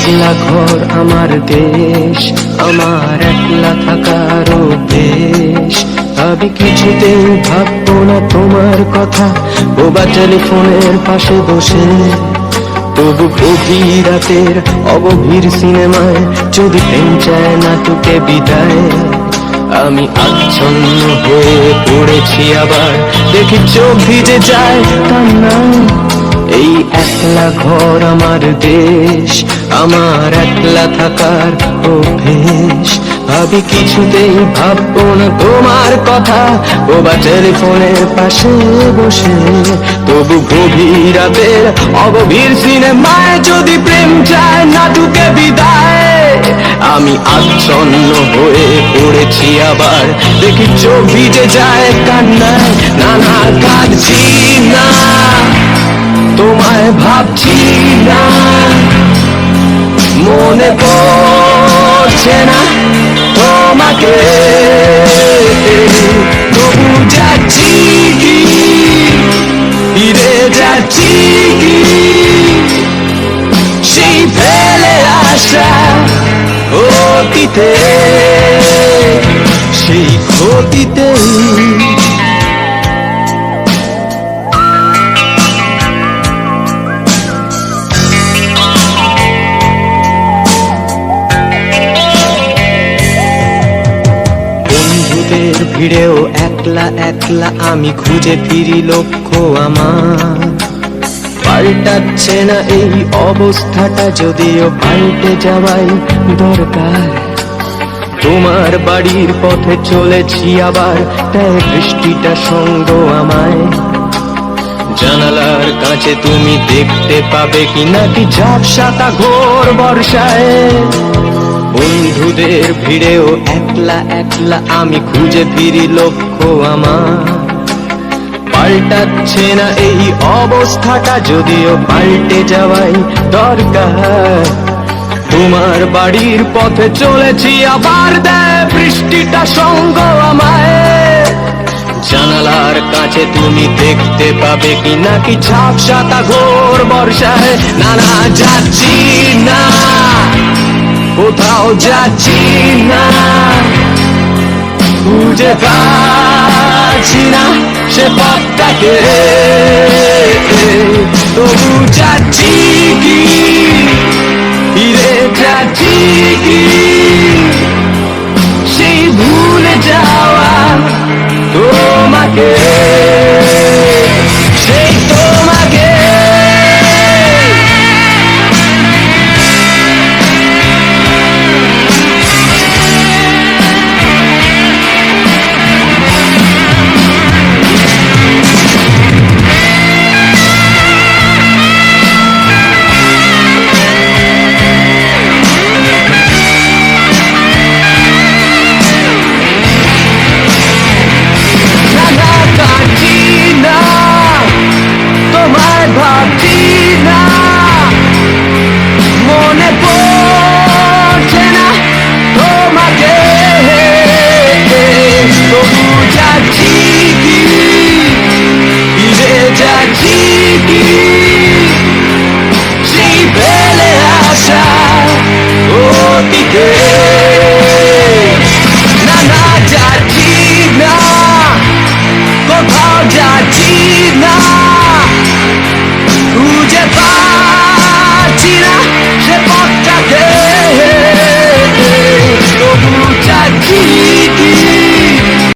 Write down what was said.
একলা ঘর আমার দেশ, আমার একলা থাকার অভ্যেস। আমি কিছুতেই ভাববো না তোমার কথা, বোবা টেলিফোনের পাশে বসে। তবু গভীর রাতের অগভীর সিনেমায় যদি প্রেম চায় নাটকে বিদায়, আমি আচ্ছন্ন হয়ে পড়েছি আবার, দেখি চোখ ভিজে যায় কান্নায়। এই একলা ঘর আমার দেশ, আমার একলা থাকার অভ্যেস। ভাবি কিছুতেই ভাববো না তোমার কথা, বোবা টেলিফোনের পাশে বসে। তবু গভীর রাতের অগভীর সিনেমায় যদি প্রেম চায় নাটকে বিদায়, আমি আচ্ছন্ন হয়ে পড়েছি আবার, দেখি চোখ ভিজে যায় কান্নায়। না না কাঁদছি না, তোমায় ভাবছি না, মনে পড়ছে না তোমাকে। তবু যাচ্ছি কি, ফিরে যাচ্ছি কি সেই ফেলে আসা অতীতে, সেই ক্ষতিতে। ভিড়েও একলা একলা আমি খুঁজে ফিরি লক্ষ্য আমার। পাল্টাচ্ছে না এই অবস্থাটা, যদিও পাল্টে যাওয়াই দরকার। তোমার বাড়ির পথে চলেছি আবার, তাই বৃষ্টিটা সঙ্গ আমায়। জানালার কাছে তুমি দেখতে পাবে কি নাকি ঝাপসাটা ঘোর বর্ষায়। বন্ধুদের ভিড়েও একলা একলা আমি খুঁজে ফিরি লক্ষ্য আমার। পাল্টাচ্ছে না এই অবস্থাটা, যদিও পাল্টে যাওয়াই দরকার। তোমার বাড়ির পথে চলেছি আবার, দেয় বৃষ্টিটা সঙ্গ আমায়। জানালার কাছে তুমি দেখতে পাবে কি নাকি ঝাপসাটা ঘোর বর্ষায়। না না যাচ্ছি না, কোথাও যাচ্ছি না, খুঁজে পাচ্ছি না সে পথটাকে। তবু যাচ্ছি কি, ফিরে যাচ্ছি কি সেই ভুলে যাওয়া তোমাকে, সেই তোমাকে। Yeah.